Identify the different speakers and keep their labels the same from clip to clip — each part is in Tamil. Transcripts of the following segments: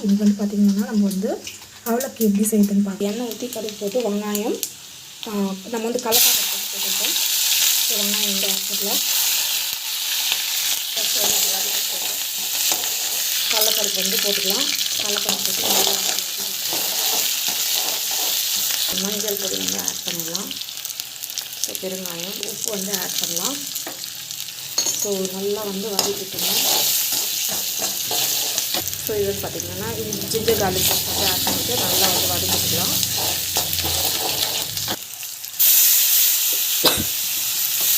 Speaker 1: இன்றைக்கி வந்து பார்த்திங்கன்னா நம்ம வந்து அவளுக்கு எப்படி செய்யுதுன்னு பார்க்கலாம். எண்ணெய் ஊற்றி கடுகு போட்டு வெங்காயம் நம்ம வந்து கடலைப்பருப்பு போட்டு போட்டுருக்கோம். ஸோ வெங்காயம் வந்து ஆட் பண்ணலாம். கடலைப்பருப்பு வந்து போட்டுக்கலாம். கடலைப்பருப்பு போட்டு மஞ்சள் பொடி வந்து ஆட் பண்ணலாம். ஸோ பெருங்காயம் உப்பு வந்து ஆட் பண்ணலாம். ஸோ நல்லா வந்து வதக்கிட்டுங்க. ஸோ இது வந்து பார்த்திங்கன்னா ஜிஞ்சர் கார்லிக் பேஸ்ட் வந்து ஆட் பண்ணிட்டு நல்லா வந்து வதக்கிக்கலாம்.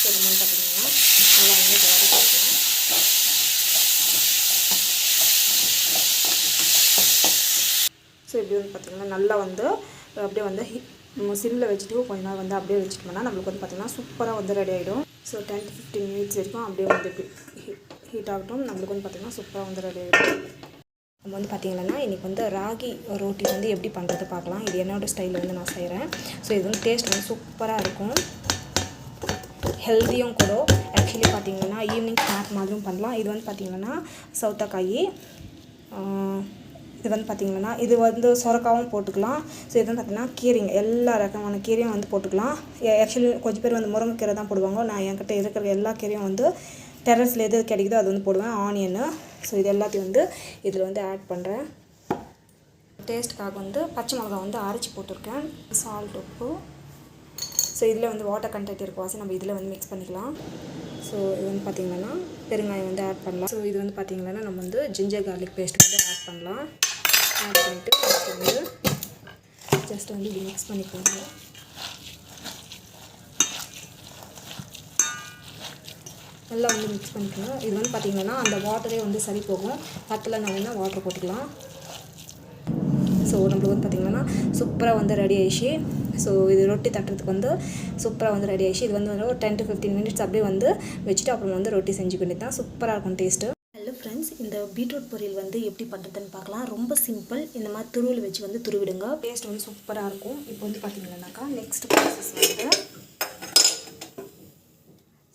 Speaker 1: ஸோ இது வந்து பார்த்திங்கன்னா நல்லா வந்து வதக்கிக்கலாம். ஸோ இப்படி வந்து பார்த்திங்கன்னா நல்லா வந்து அப்படியே வந்து சிம்மில் வச்சுட்டு கொஞ்ச நாள் வந்து அப்படியே வச்சுட்டோம்னா நம்மளுக்கு வந்து பார்த்திங்கன்னா சூப்பராக வந்து ரெடி ஆகிடும். ஸோ 10 to 15 minutes வரைக்கும் அப்படியே வந்து ஹீட் ஆகட்டும். நம்மளுக்கு வந்து பார்த்திங்கன்னா சூப்பராக வந்து ரெடி ஆகிடும். நம்ம வந்து பார்த்திங்கன்னா இன்றைக்கி வந்து ராகி ரொட்டி வந்து எப்படி பண்ணுறது பார்க்கலாம். இது என்னோடய ஸ்டைலில் வந்து நான் செய்கிறேன். ஸோ இது வந்து டேஸ்ட் வந்து சூப்பராக இருக்கும், ஹெல்த்தியும் கூட. ஆக்சுவலி பார்த்திங்கன்னா ஈவினிங் ஸ்நாக் மாதிரியும் பண்ணலாம். இது வந்து பார்த்திங்கன்னா சௌத்தக்காய், இது வந்து பார்த்திங்கன்னா இது வந்து சொரக்காவும் போட்டுக்கலாம். ஸோ இது வந்து பார்த்திங்கன்னா கீரைங்க, எல்லா ரகமான கீரையும் வந்து போட்டுக்கலாம். ஆக்சுவலி கொஞ்சம் பேர் வந்து முருங்கைக்கீரை தான் போடுவாங்க. நான் என்கிட்ட இருக்கிற எல்லா கீரையும் வந்து டெரஸில் எது கிடைக்குதோ அது வந்து போடுவேன். ஆனியனு, ஸோ இது எல்லாத்தையும் வந்து இதில் வந்து ஆட் பண்ணுறேன். டேஸ்ட்டுக்காக வந்து பச்சை மிளகா வந்து அரைச்சி போட்டிருக்கேன். சால்ட், உப்பு. ஸோ இதில் வந்து வாட்டர் கண்டென்ட் இருக்கும், நம்ம இதில் வந்து மிக்ஸ் பண்ணிக்கலாம். ஸோ இது வந்து பார்த்திங்கன்னா பெருங்காயம் வந்து ஆட் பண்ணலாம். ஸோ இது வந்து பார்த்திங்கன்னா நம்ம வந்து ஜிஞ்சர் கார்லிக் பேஸ்ட் வந்து ஆட் பண்ணலாம். ஆட் பண்ணிவிட்டு வந்து ஜஸ்ட் வந்து இது மிக்ஸ் பண்ணிக்கோங்க. நல்லா வந்து மிக்ஸ் பண்ணிக்கணும். இது வந்து பார்த்திங்கன்னா அந்த வாட்டரே வந்து சரி போகும். பத்தில் நம்ம வாட்டர் போட்டுக்கலாம். ஸோ நம்மளுக்கு வந்து பார்த்திங்கன்னா சூப்பராக வந்து ரெடி ஆகிடுச்சு. ஸோ இது ரொட்டி தட்டுறதுக்கு வந்து சூப்பராக வந்து ரெடி ஆகிடுச்சு. இது வந்து ஒரு 10 to 15 minutes அப்படியே வந்து வச்சுட்டு அப்புறம் வந்து ரொட்டி செஞ்சு பண்ணி தான் சூப்பராக இருக்கும் டேஸ்ட்டு. ஹலோ ஃப்ரெண்ட்ஸ், இந்த பீட்ரூட் பொரியல் வந்து எப்படி பண்ணுறதுன்னு பார்க்கலாம். ரொம்ப சிம்பிள். இந்த மாதிரி துருவில் வச்சு வந்து துருவிடுங்க, டேஸ்ட் வந்து சூப்பராக இருக்கும். இப்போ வந்து பார்த்திங்கன்னாக்கா நெக்ஸ்ட் ப்ராசஸ் வந்து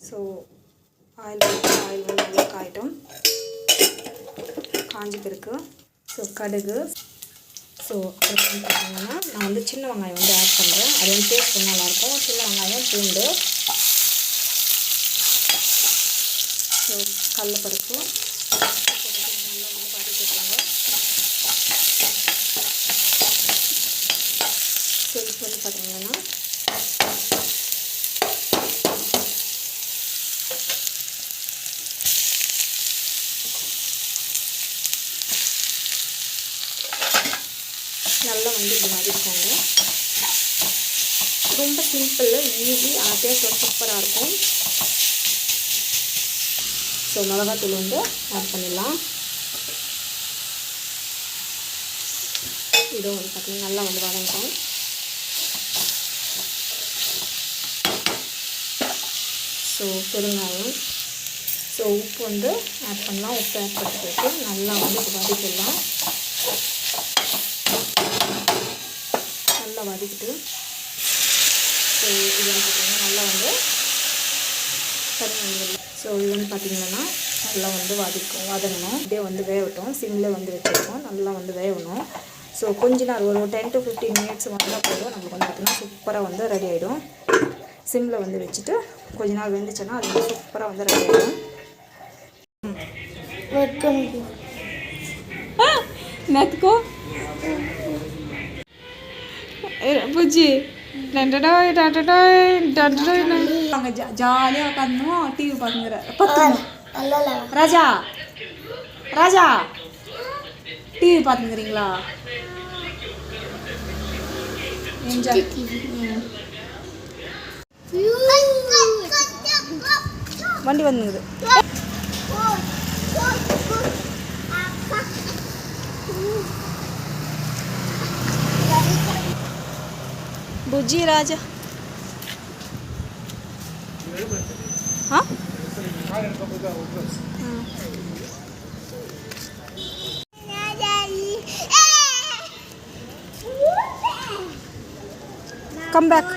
Speaker 1: ஸோ ஆயில் வந்து நல்லா காயட்டும். காஞ்சி பிறகு ஸோ கடுகு, ஸோ அப்புறம் வந்து பார்த்திங்கன்னா நான் வந்து சின்ன வெங்காயம் வந்து ஆட் பண்ணுறேன். அது வந்து டேஸ்ட் வந்து நல்லாயிருக்கும். சின்ன வெங்காயம், பூண்டு, ஸோ கடலைப்பருப்பு நல்லா வந்து வதக்கிடுவாங்க. ஸோ இப்போ வந்து பார்த்திங்கன்னா நல்லா வந்து இது வதக்கிக்கோங்க. ரொம்ப சிம்பிள், ஈஸி, ஆனால் டேஸ்ட் சூப்பராக இருக்கும். ஸோ மிளகாத்தூள் வந்து ஆட் பண்ணிடலாம். இதுவும் வந்து பார்த்திங்கன்னா நல்லா வந்து வதங்கும். ஸோ பெருங்காயம், ஸோ உப்பு வந்து ஆட் பண்ணலாம். உப்பு ஆட் பண்ணிட்டு நல்லா வந்து இது வதக்கிடலாம். நல்லா வதக்கிட்டு ஸோ இது வந்து பார்த்திங்கன்னா நல்லா வந்து தண்ணி. ஸோ இது வந்து பார்த்திங்கன்னா நல்லா வந்து வதங்கணும். அப்படியே வந்து வேகட்டும். சிம்மில் வந்து வச்சுருக்கோம். நல்லா வந்து வேகணும். ஸோ கொஞ்ச நேரம் ஒரு 10 to 15 minutes வந்தால் போதும். நம்மளுக்கு வந்து பார்த்திங்கன்னா சூப்பராக வந்து ரெடி ஆகிடும். சிம்மில் வந்து வச்சுட்டு கொஞ்ச நாள் வெந்துச்சுன்னா அது வந்து சூப்பராக வந்து ரெடி ஆகிடும். மெத்துக்கோ புஜ்ஜி ஜாலியாக உட்காந்துவோம், டிவி பார்க்குங்கிற ராஜா ராஜா டிவி பார்த்துங்கிறீங்களா? வண்டி வந்துங்குது. बुझी राजा हाँ कम बैक.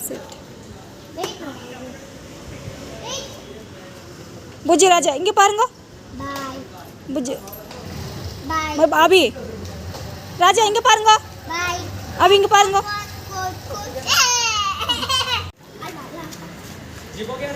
Speaker 1: Sit. புஜ்ஜி ராஜா இங்கே பாருங்க.
Speaker 2: பாய்.
Speaker 1: புஜ்ஜி
Speaker 2: பாய்.
Speaker 1: அபி ராஜா இங்கே பாருங்க.
Speaker 2: பாய்.
Speaker 1: அபி இங்கே பாருங்க.
Speaker 2: जी हो गया